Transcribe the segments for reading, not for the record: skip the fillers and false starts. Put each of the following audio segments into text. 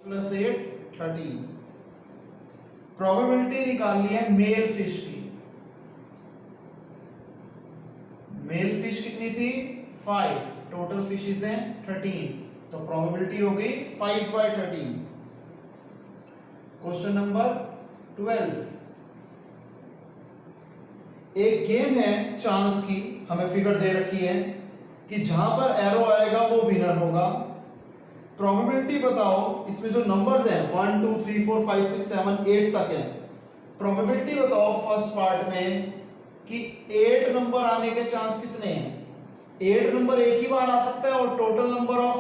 Plus 8 13। Probability निकालनी है mail fish की। मेल फिश कितनी थी 5, टोटल फिशेस हैं 13, तो प्रोबेबिलिटी हो गई 5/13। क्वेश्चन नंबर 12, एक गेम है चांस की, हमें फिगर दे रखी है कि जहां पर एरो आएगा वो विनर होगा। प्रोबेबिलिटी बताओ, इसमें जो नंबर्स हैं 1 2 3 4 5 6 7 8 तक है। प्रोबेबिलिटी बताओ फर्स्ट पार्ट में कि 8 नंबर आने के चांस कितने हैं। 8 नंबर एक ही बार आ सकता है और टोटल नंबर ऑफ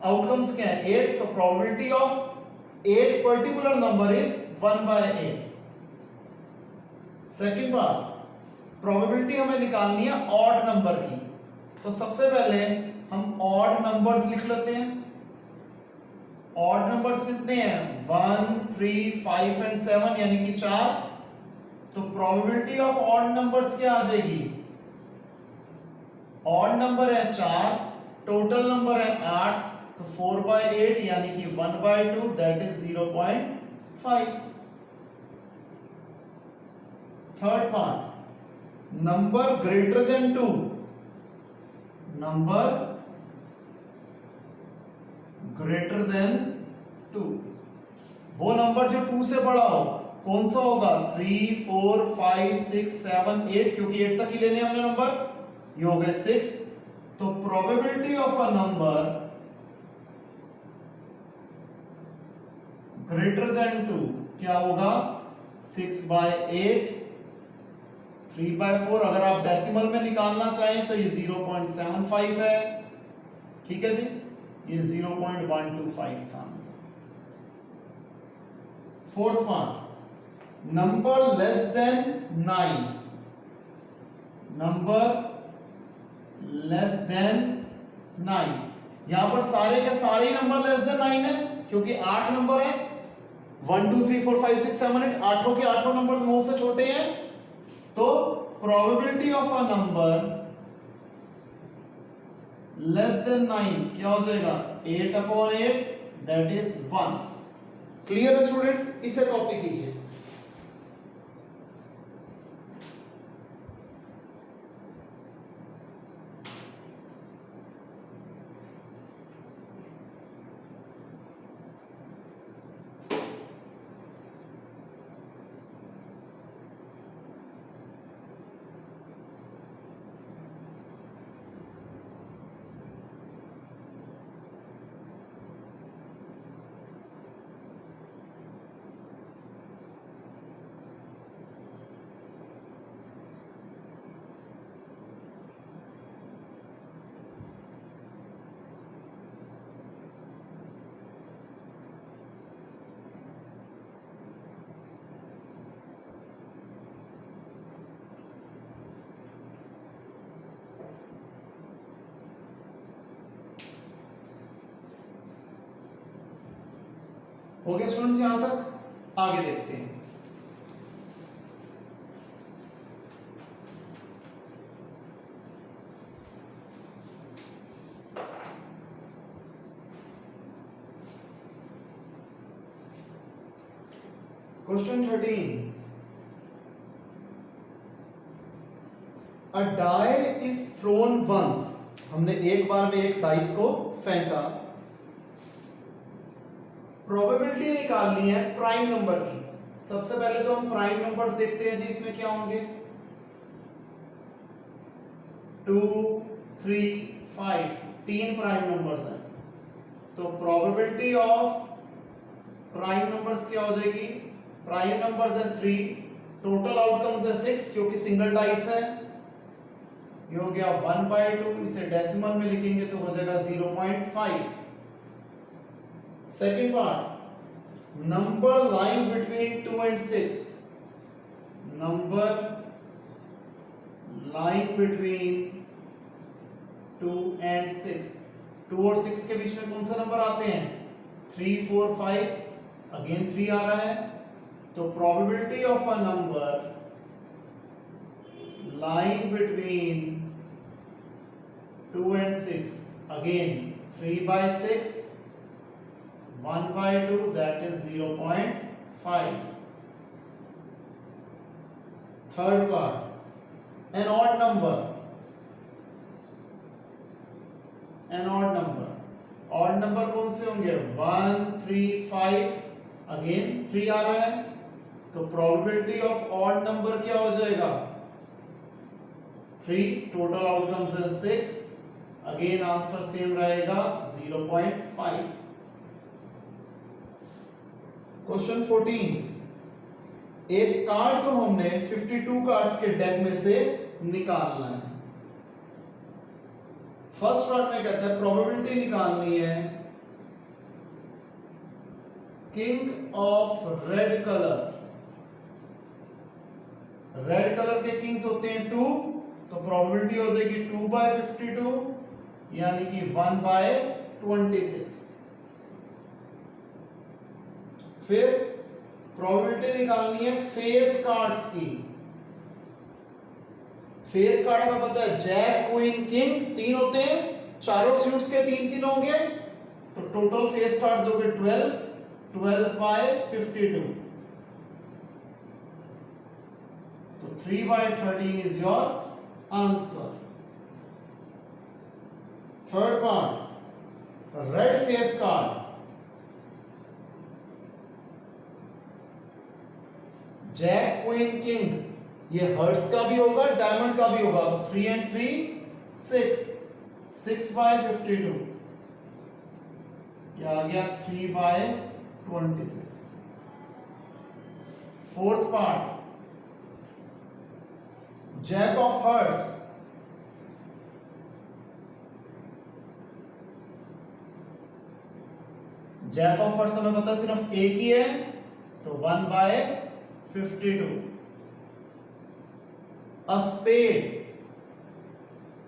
आउटकम्स क्या है 8, तो probability of 8 particular number is 1/8। Second part, probability हमें निकालनी है ऑड नंबर की, तो सबसे पहले हम ऑड नंबर्स लिख लेते हैं। ऑड नंबर्स कितने हैं 1 3 5 एंड 7 यानी कि 4, तो प्रोबेबिलिटी ऑफ ऑड नंबर्स क्या आ जाएगी, ऑड नंबर है 4, टोटल नंबर है 8, तो 4/8 यानी कि 1/2 that is 0.5। Third part, number greater than 2, number greater than 2, वो नंबर जो 2 से बड़ा हो कौन सा होगा 3 4 5 6 7 8, क्योंकि 8 तक ही लेने हमने नंबर, ये हो गए 6, तो probability of a number greater than 2 क्या होगा 6/8, 3/4। अगर आप डेसिमल में निकालना चाहें तो ये 0.75 है, ठीक है जी, ये 0.125 था answer. Fourth part, number less than 9, number less than 9, यहां पर सारे के सारे ही नंबर लेस देन 9 है क्योंकि 8 नंबर है, 1 2 3 4 5 6 7 8, आठों के आठों नंबर 9 से छोटे हैं, तो probability of a number less than 9 क्या हो जाएगा 8/8 दैट इज 1। क्लियर है स्टूडेंट्स, इसे कॉपी कीजिए। हो गया स्टूडेंट्स यहां तक, आगे देखते हैं। Question 13, a die is thrown once, हमने एक बार में एक डाइस को फेंका। प्रोबेबिलिटी निकालनी है प्राइम नंबर की। सबसे पहले तो हम प्राइम नंबर्स देखते हैं जी, इसमें क्या होंगे 2 3 5, 3 प्राइम नंबर्स हैं, तो प्रोबेबिलिटी ऑफ प्राइम नंबर्स क्या हो जाएगी, प्राइम नंबर्स है 3, टोटल आउटकम्स है 6 क्योंकि सिंगल डाइस है, ये हो गया 1/2, इसे डेसिमल में लिखेंगे तो हो जाएगा 0.5। Second part, number lying between 2 and 6, number lying between 2 and 6, 2 और 6 के बीच में कौन सा नंबर आते हैं 3 4 5, अगेन 3 आ रहा है, तो probability of a number lying between 2 and 6 again 3/6 1/2 that is 0.5. Third part, an odd number. Odd number कौन से होंगे? 1 3 5, अगेन 3 आ रहा है, तो प्रोबेबिलिटी ऑफ ऑड नंबर क्या हो जाएगा? 3, टोटल आउटकम्स है 6, अगेन आंसर सेम रहेगा 0.5. क्वेश्चन 14, एक कार्ड को हमने 52 कार्ड्स के डेक में से निकालना है. फर्स्ट पार्ट में कहता है प्रोबेबिलिटी निकालनी है king of red colour. Red colour के किंग्स होते हैं 2, तो प्रोबेबिलिटी हो जाएगी 2/52 यानी कि 1/26. फिर प्रोबेबिलिटी निकालनी है फेस कार्ड्स की. फेस कार्ड हमें पता है जैक क्वीन किंग 3 होते हैं, चारों सूट्स के 3 होंगे, तो टोटल फेस कार्ड्स हो गए 12/52. तो 3/13 is your answer. Third part, red face card. Jack queen king, ये हर्ट्स का भी होगा, डायमंड का भी होगा, तो 3 and 3 6, 6/52. ये आ गया 3/26. Fourth part, jack of hearts. Jack of hearts हमें पता सिर्फ एक ही है, तो 1/52. अ स्पेड,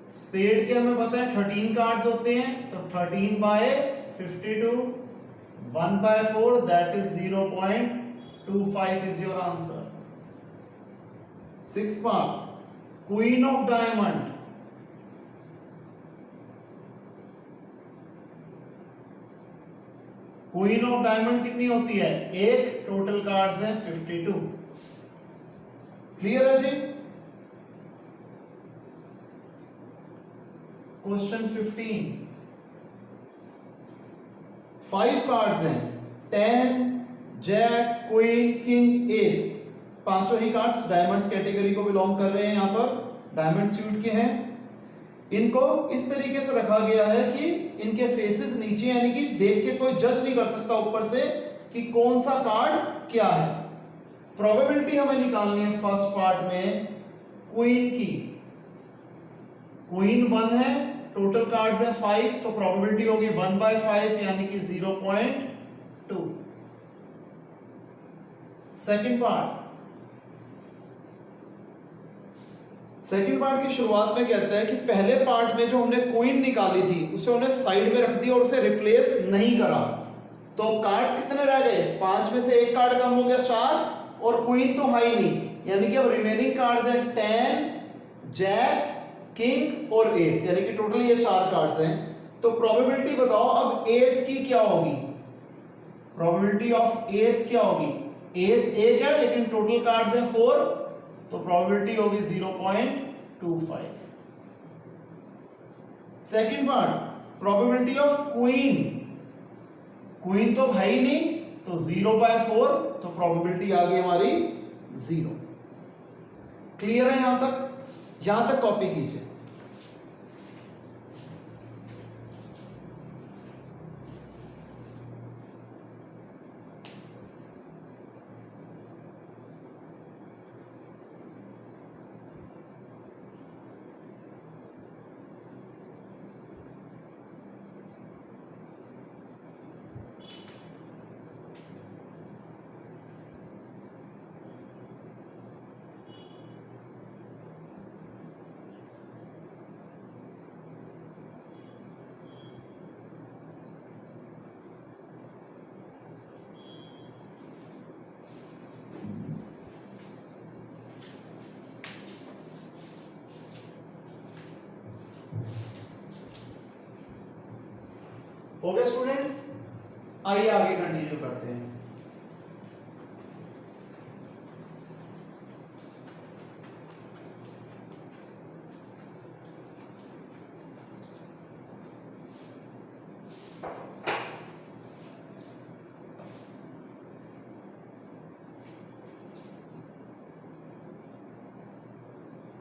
स्पेड के हमें पता है 13 कार्ड्स होते हैं, तो 13/52, 1/4 that is 0.25 is your answer. Sixth part, queen of diamond. Queen of diamond कितनी होती है? एक, टोटल कार्ड्स हैं 52. क्लियर है जी? क्वेश्चन 15, 5 कार्ड्स हैं, 10, जैक, क्वीन, किंग, एस. पांचों ही कार्ड्स डायमंड्स कैटेगरी को बिलोंग कर रहे हैं, यहां पर डायमंड सूट के हैं. इनको इस तरीके से रखा गया है कि इनके फेसेस नीचे, यानी कि देख के कोई जज नहीं कर सकता ऊपर से कि कौन सा कार्ड क्या है. प्रोबेबिलिटी हमें निकालनी है फर्स्ट पार्ट में क्वीन की. क्वीन 1 है, टोटल कार्ड्स है 5, तो प्रोबेबिलिटी होगी 1/5 यानी कि 0.2. सेकंड पार्ट की शुरुआत में कहता है कि पहले पार्ट में जो हमने क्वीन निकाली थी उसे उन्हें साइड में रख दिया और उसे रिप्लेस नहीं करा, तो कार्ड्स कितने रह गए? 5 में से एक कार्ड कम हो गया 4, और क्वीन तो है ही नहीं, यानी कि अब रिमेनिंग कार्ड्स हैं 10, जैक, किंग और एस, यानी कि टोटल ये 4 कार्ड्स हैं. तो प्रोबेबिलिटी बताओ अब एस की क्या होगी? प्रोबेबिलिटी ऑफ एस क्या होगी? एस एक है लेकिन टोटल कार्ड्स हैं 4, तो प्रोबेबिलिटी होगी 0.25. Second part, probability of queen. Queen तो है ही नहीं, तो 0/4, तो प्रोबेबिलिटी आ गई हमारी 0. क्लियर है? यहां तक कॉपी कीजिए. हो गया स्टूडेंट्स? आइए आगे कंटिन्यू करते हैं।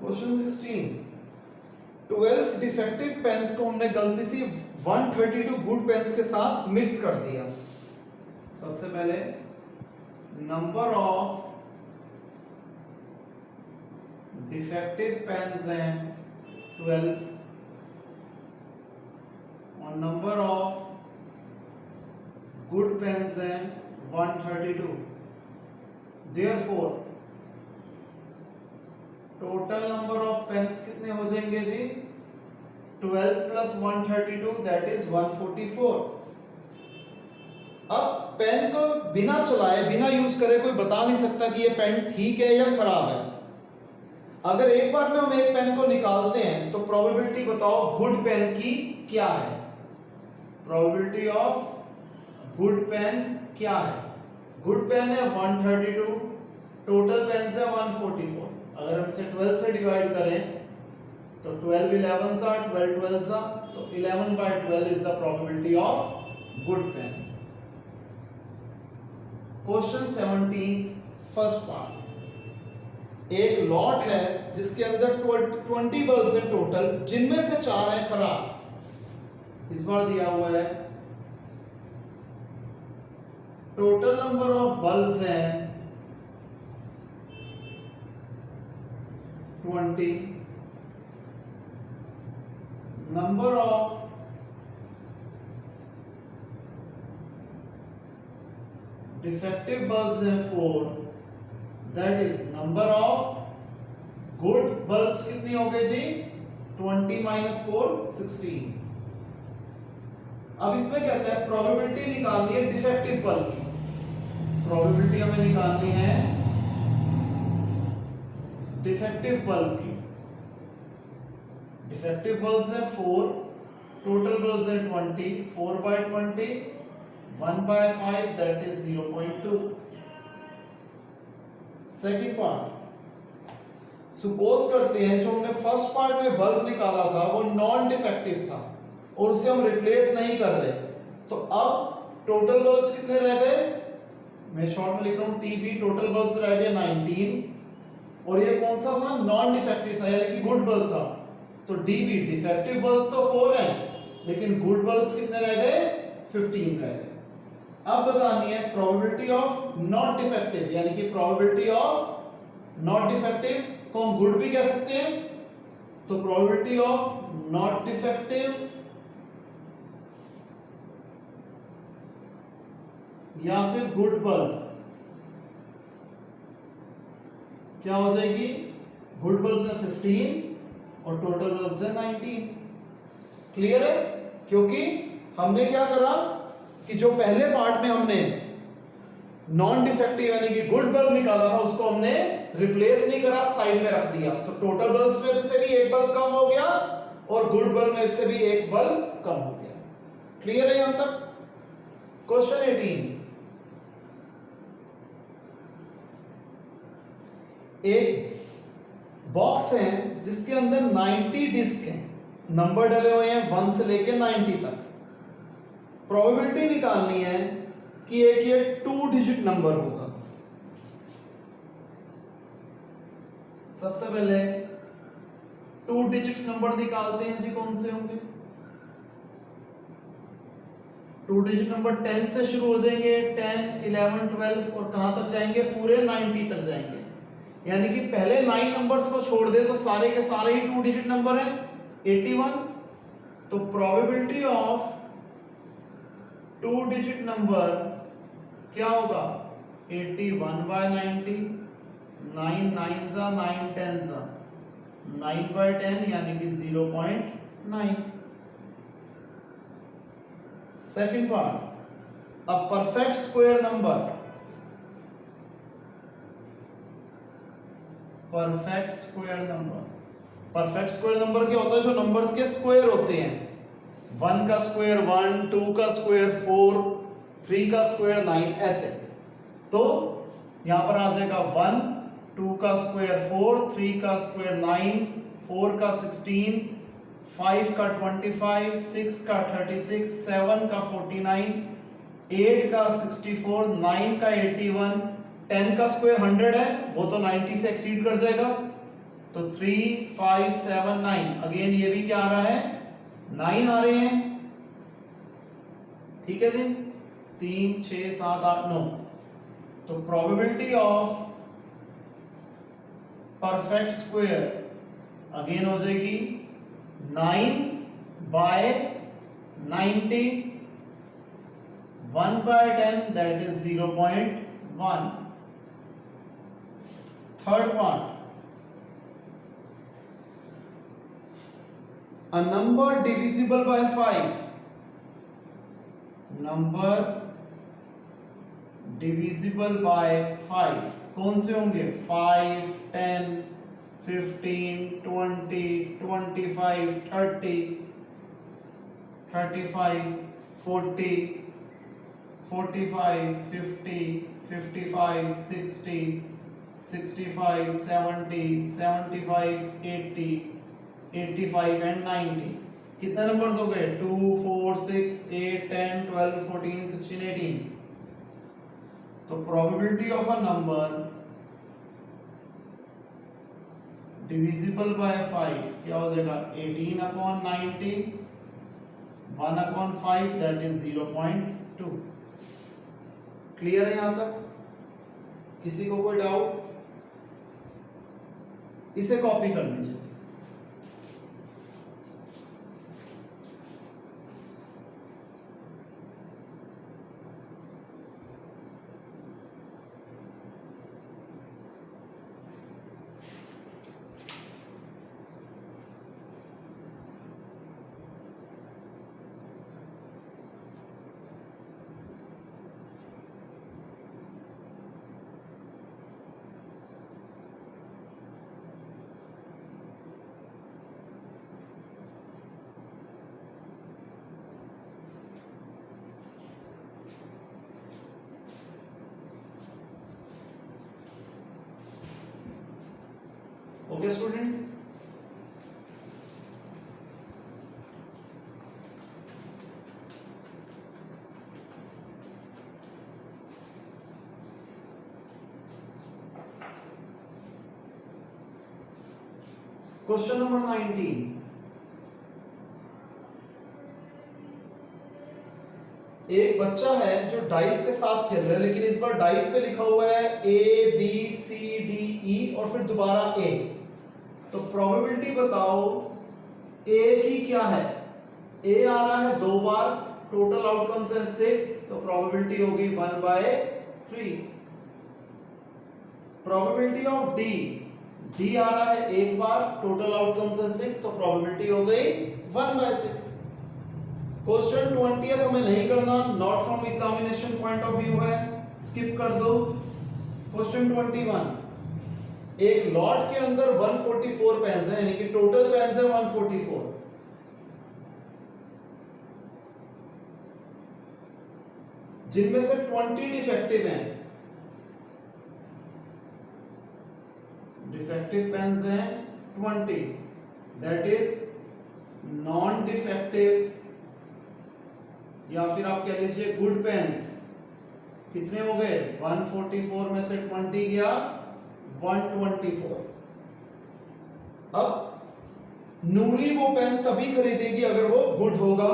क्वेश्चन 16, 12 डिफेक्टिव पेन्स को हमने गलती से 132 गुड पेन्स के साथ मिक्स कर दिया। सबसे पहले नंबर ऑफ डिफेक्टिव पेन्स हैं 12 और नंबर ऑफ गुड पेन्स हैं 132। Therefore total number of pens कितने हो जाएंगे जी? 12 प्लस 132 दैट इज 144। अब पेन को बिना चलाए बिना यूज करे कोई बता नहीं सकता कि ये पेन ठीक है या खराब है। अगर एक बार में हम एक पेन को निकालते हैं तो प्रोबेबिलिटी बताओ गुड पेन की क्या है? प्रोबेबिलिटी ऑफ गुड पेन क्या है? गुड पेन है 132, टोटल पेन है 144। अगर हम इसे 12 से डिवाइड करें तो 12 11 सा 12 12 सा, तो 11/12 is the probability of good pen. Question 17 first part, एक लॉट है जिसके अंदर 20 बल्ब्स हैं टोटल, जिनमें से 4 हैं खराब। इस बार दिया हुआ है टोटल नंबर ऑफ बल्ब्स हैं 20, number of defective bulbs हैं 4, that is number of good bulbs कितनी हो गई जी? 20 minus 4 16। अब इसमें कहते हैं प्रोबेबिलिटी निकालनी है डिफेक्टिव बल्ब की। प्रोबेबिलिटी हमें निकालनी है डिफेक्टिव बल्ब की। डिफेक्टिव बल्ब्स है 4, टोटल बल्ब्स है 20, 4/20, 1/5 that is 0.2। Second part, suppose करते हैं जो हमने फर्स्ट पार्ट में बल्ब निकाला था वो नॉन डिफेक्टिव था और उसे हम रिप्लेस नहीं कर रहे, तो अब टोटल बल्ब्स कितने रह गए? मैं शॉर्ट में लिख रहा हूं टीबी, टोटल बल्ब्स रह गए 19 और ये कौन सा था? नॉन डिफेक्टिव था यानी कि गुड बल्ब था। तो डीबी डिफेक्टिव बल्ब्स तो 4 हैं लेकिन गुड बल्ब्स कितने रह गए? 15 रह गए। अब बतानी है प्रोबेबिलिटी ऑफ नॉट डिफेक्टिव, यानी कि प्रोबेबिलिटी ऑफ नॉट डिफेक्टिव को हम गुड भी कह सकते हैं, तो प्रोबेबिलिटी ऑफ नॉट डिफेक्टिव या फिर गुड बल्ब क्या हो जाएगी? गुड बल्ब्स है 15 और टोटल बल्ब्स है 19। क्लियर है? क्योंकि हमने क्या करा कि जो पहले पार्ट में हमने नॉन डिफेक्टिव यानी कि गुड बल्ब निकाला था उसको हमने रिप्लेस नहीं करा, साइड में रख दिया, तो टोटल बल्ब्स में से भी एक बल्ब कम हो गया और गुड बल्ब में से भी एक बल्ब कम हो गया। क्लियर है यहां तक? क्वेश्चन 18, एक बॉक्स है जिसके अंदर 90 डिस्क हैं, नंबर डले हुए हैं 1 से लेके 90 तक। प्रोबेबिलिटी निकालनी है कि एक ये 2 डिजिट नंबर होगा। सबसे पहले 2 डिजिट्स नंबर निकालते हैं जी, कौन से होंगे? 2 डिजिट नंबर 10 से शुरू हो जाएंगे, 10 11 12 और कहां तक जाएंगे? पूरे 90 तक जाएंगे। यानी कि पहले 9 नंबर्स को छोड़ दे तो सारे के सारे ही 2 डिजिट नंबर हैं 81। तो प्रोबेबिलिटी ऑफ 2 डिजिट नंबर क्या होगा? 81/90, 9 9 जा 9 10 जा 9/10 यानी कि 0.9। Second part, a perfect square number. Perfect square number, perfect square number क्या होता है? जो नंबर्स के स्क्वायर होते हैं, 1 का स्क्वायर 1, 2 का स्क्वायर 4, 3 का स्क्वायर 9 ऐसे। तो यहां पर आ जाएगा 1, 2 का स्क्वायर 4, 3 का स्क्वायर 9, 4 का 16, 5 का 25, 6 का 36, 7 का 49, 8 का 64, 9 का 81, 10 का स्क्वायर 100 है, वो तो 90 से एक्सीड कर जाएगा। तो 3, 5, 7, 9, अगेन ये भी क्या आ रहा है, 9 आ रहे हैं। ठीक है जी, 3, 6, 7, 8, 9। तो probability of perfect square again हो जाएगी 9/90, 1/10 that is 0.1। Third part, a number divisible by 5, number divisible by 5 कौन से होंगे, 5, 10, 15, 20, 25, 30, 35, 40, 45, 50, 55, 60, 65, 70, 75, 80, 85 एंड 90। कितने नंबर्स हो गए, 2, 4, 6, 8, 10, 12, 14, 16, 18। तो probability of a number divisible by 5 क्या हो जाएगा, 18/90, 1/5 दैट इज 0.2। क्लियर है यहां तक? किसी को कोई डाउट? इसे कॉपी कर लीजिए। Okay students, question number 19। एक बच्चा है जो डाइस के साथ खेल रहा है, लेकिन इस बार डाइस पे लिखा हुआ है A B C D E और फिर दोबारा A। तो प्रोबेबिलिटी बताओ A की क्या है। A आ रहा है 2 बार, टोटल आउटकम्स है 6, तो प्रोबेबिलिटी होगी 1/3। प्रोबेबिलिटी ऑफ D, D आ रहा है 1 बार, टोटल आउटकम्स है 6, तो प्रोबेबिलिटी हो गई 1/6। क्वेश्चन 20 हमें नहीं करना, not from examination point of view है, स्किप कर दो। क्वेश्चन 21, एक लॉट के अंदर 144 पेन्स हैं, यानी कि टोटल पेन्स है 144, जिनमें से 20 डिफेक्टिव हैं। डिफेक्टिव पेन्स हैं 20, दैट इज नॉन डिफेक्टिव या फिर आप कह लीजिए गुड पेन्स कितने हो गए, 144 में से 20 गया 124। अब नूरी वो पेन तभी खरीदेगी अगर वो गुड होगा,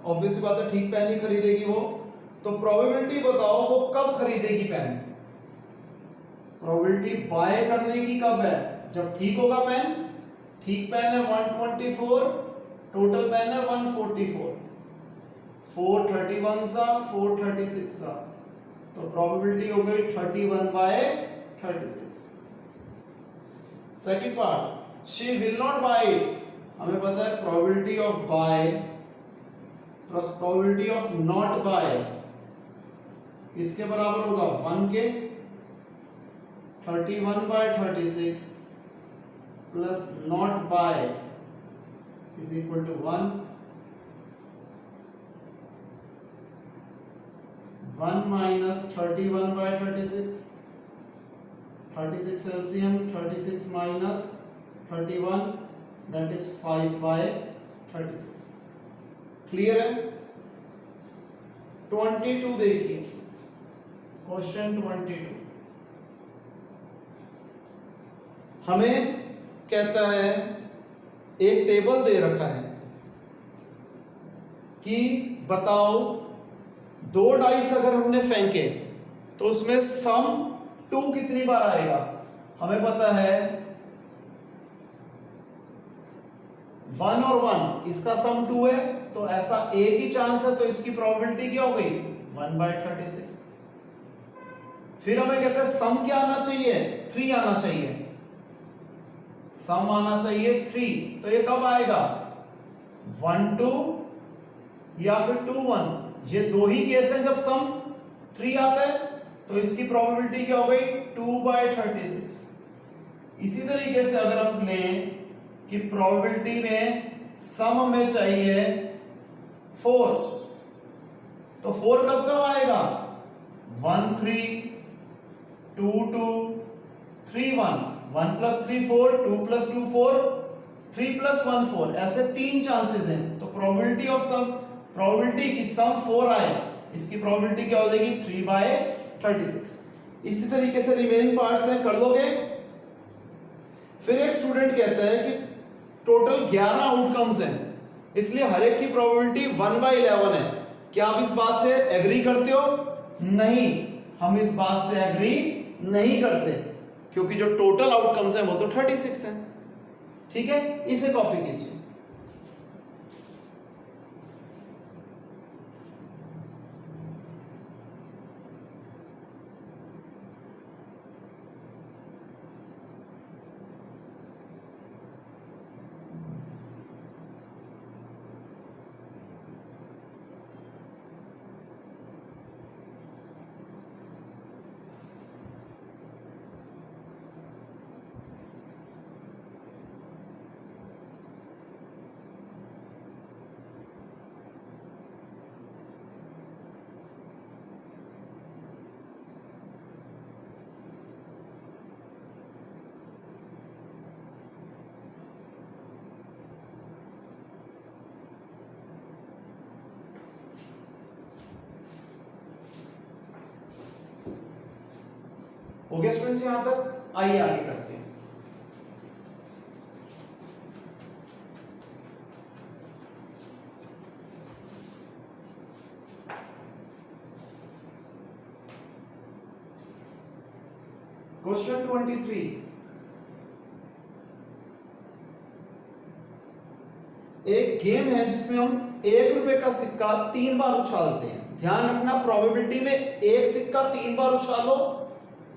ऑब्वियस बात है, ठीक पेन ही खरीदेगी वो। तो प्रोबेबिलिटी बताओ वो कब खरीदेगी पेन। प्रोबेबिलिटी बाय करने की कब है, जब ठीक होगा पेन। ठीक पेन है 124, टोटल पेन है 144, 431 सा 436 था, तो प्रोबेबिलिटी हो गई 31/36। Second part, she will not buy it, हमें पता है probability of buy plus probability of not buy किसके बराबर होगा, 1 के। 31/36 plus not buy is equal to 1, 1 minus 31 by 36, 36 LCM, 36 minus 31 that is 5 by 36। Clear है? 22 देखिए, क्वेश्चन 22 हमें कहता है, एक टेबल दे रखा है कि बताओ दो डाइस अगर हमने फेंके तो उसमें सम 2 कितनी बार आएगा। हमें पता है 1 और 1 इसका सम 2 है, तो ऐसा एक ही चांस है, तो इसकी प्रोबेबिलिटी क्या हो गई 1 बाय 36। फिर हमें कहते हैं सम क्या आना चाहिए, 3 आना चाहिए, सम आना चाहिए 3। तो ये कब आएगा 1 2 या फिर 2 1, ये दो ही केस है जब सम 3 आता है, तो इसकी प्रोबेबिलिटी क्या हो गई 2 बाय 36। इसी तरीके से अगर हम लें कि प्रोबेबिलिटी में सम हमें चाहिए 4, तो 4 कब कब आएगा 1 3 2 2 3 1, 1 प्लस 3 4, 2 प्लस 2 4, 3 प्लस 1 4, ऐसे 3 चांसेस हैं। तो प्रोबेबिलिटी ऑफ सम, प्रोबेबिलिटी की सम 4 आए, इसकी प्रोबेबिलिटी क्या हो जाएगी 3 बाय 36। इसी तरीके से रिमेनिंग पार्ट्स हैं, कर दोगे। फिर एक स्टूडेंट कहता है कि टोटल 11 आउटकम्स हैं, इसलिए हर एक की प्रोबेबिलिटी 1 बाय 11 है। क्या आप इस बात से एग्री करते हो? नहीं, हम इस बात से एग्री नहीं करते, क्योंकि जो टोटल आउटकम्स हैं वो तो 36 हैं। ठीक है, इसे कॉपी कीजिए। हो गया स्टूडेंट्स यहां तक? आइए आगे करते हैं। क्वेश्चन 23, एक गेम है जिसमें हम 1 रुपए का सिक्का 3 बार उछालते हैं। ध्यान रखना, प्रोबेबिलिटी में एक सिक्का 3 बार उछालो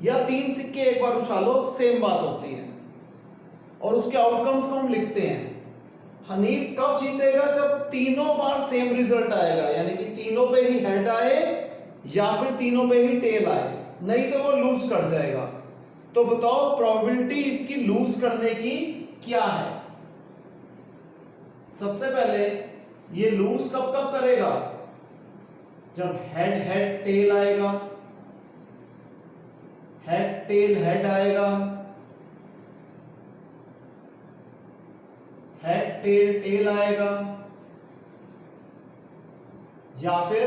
या 3 सिक्के एक बार उछालो, सेम बात होती है, और उसके आउटकम्स को हम लिखते हैं। हनीफ कब जीतेगा? जब तीनों बार सेम रिजल्ट आएगा, यानी कि तीनों पे ही हेड आए या फिर तीनों पे ही टेल आए, नहीं तो वो लूज कर जाएगा। तो बताओ प्रोबेबिलिटी इसकी लूज करने की क्या है। सबसे पहले ये लूज कब कब करेगा? जब हेड हेड टेल आएगा, हेड टेल हेड आएगा, हेड टेल टेल आएगा, या फिर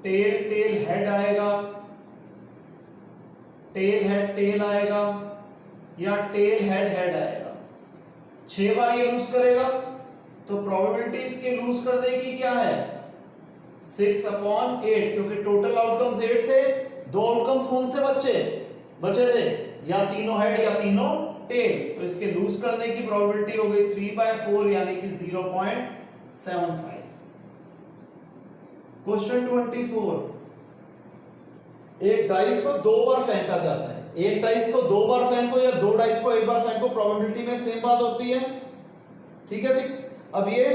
टेल टेल हेड आएगा, टेल हेड टेल आएगा, या टेल हेड हेड आएगा। 6 बार ये लूज करेगा, तो प्रोबेबिलिटी इसके लूज करने की क्या है 6/8, क्योंकि टोटल आउटकम्स 8 थे। दो आउटकम्स कौन से बचे थे? या तीनों हेड या तीनों टेल, तो इसके लूज करने की प्रोबेबिलिटी हो गई 3/4, यानी कि 0.75। क्वेश्चन 24, एक डाइस को 2 बार फेंका जाता है। एक डाइस को 2 बार फेंको या 2 डाइस को 1 बार फेंको, प्रोबेबिलिटी में सेम बात होती है। ठीक है जी। अब ये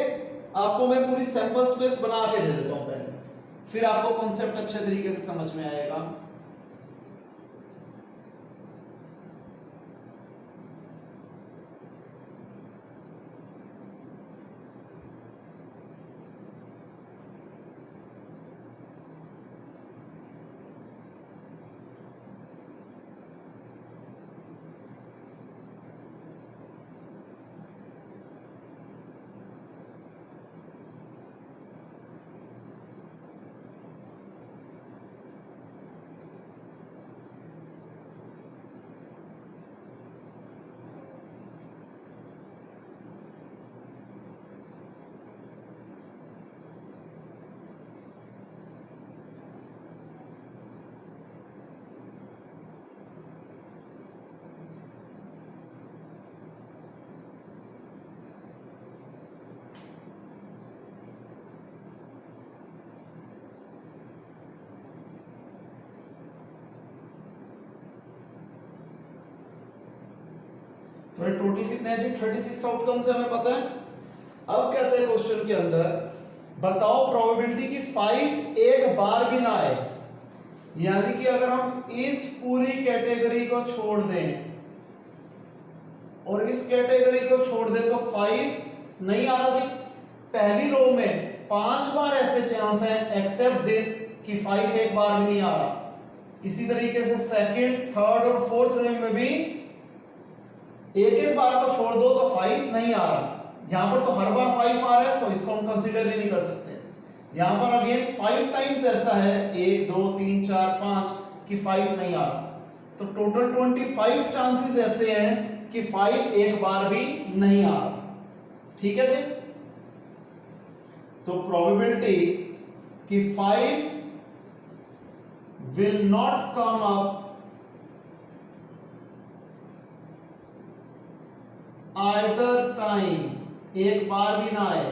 आपको मैं पूरी सैंपल स्पेस बना के दे देता हूं पहले, फिर आपको कॉन्सेप्ट अच्छे तरीके से समझ में आएगा। तो ये टोटल कितने हैं जी? 36 आउटकम्स है, हमें पता है। अब कहते हैं क्वेश्चन के अंदर बताओ प्रोबेबिलिटी कि 5 एक बार भी ना आए, यानी कि अगर हम इस पूरी कैटेगरी को छोड़ दें और इस कैटेगरी को छोड़ दें तो 5 नहीं आ रहा जी। पहली रो में 5 बार ऐसे चांस हैं एक्सेप्ट दिस कि 5 एक बार भी नहीं आ रहा। इसी तरीके से सेकंड, थर्ड और फोर्थ रो में भी एक एक बार को छोड़ दो तो 5 नहीं आ रहा। यहां पर तो हर बार 5 आ रहा है, तो इसको हम कंसीडर ही नहीं कर सकते। यहां पर अगेन 5 टाइम्स ऐसा है, 1 2 3 4 5 कि 5 नहीं आ रहा। तो टोटल 25 चांसेस ऐसे हैं कि 5 एक बार भी नहीं आ रहा। ठीक है जी। तो प्रोबेबिलिटी कि 5 will not come up either time, एक बार भी ना आए,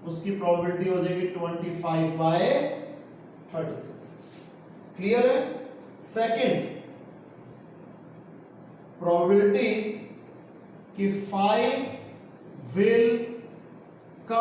उसकी प्रोबेबिलिटी हो जाएगी 25/36। क्लियर है। सेकंड, प्रोबेबिलिटी कि 5 विल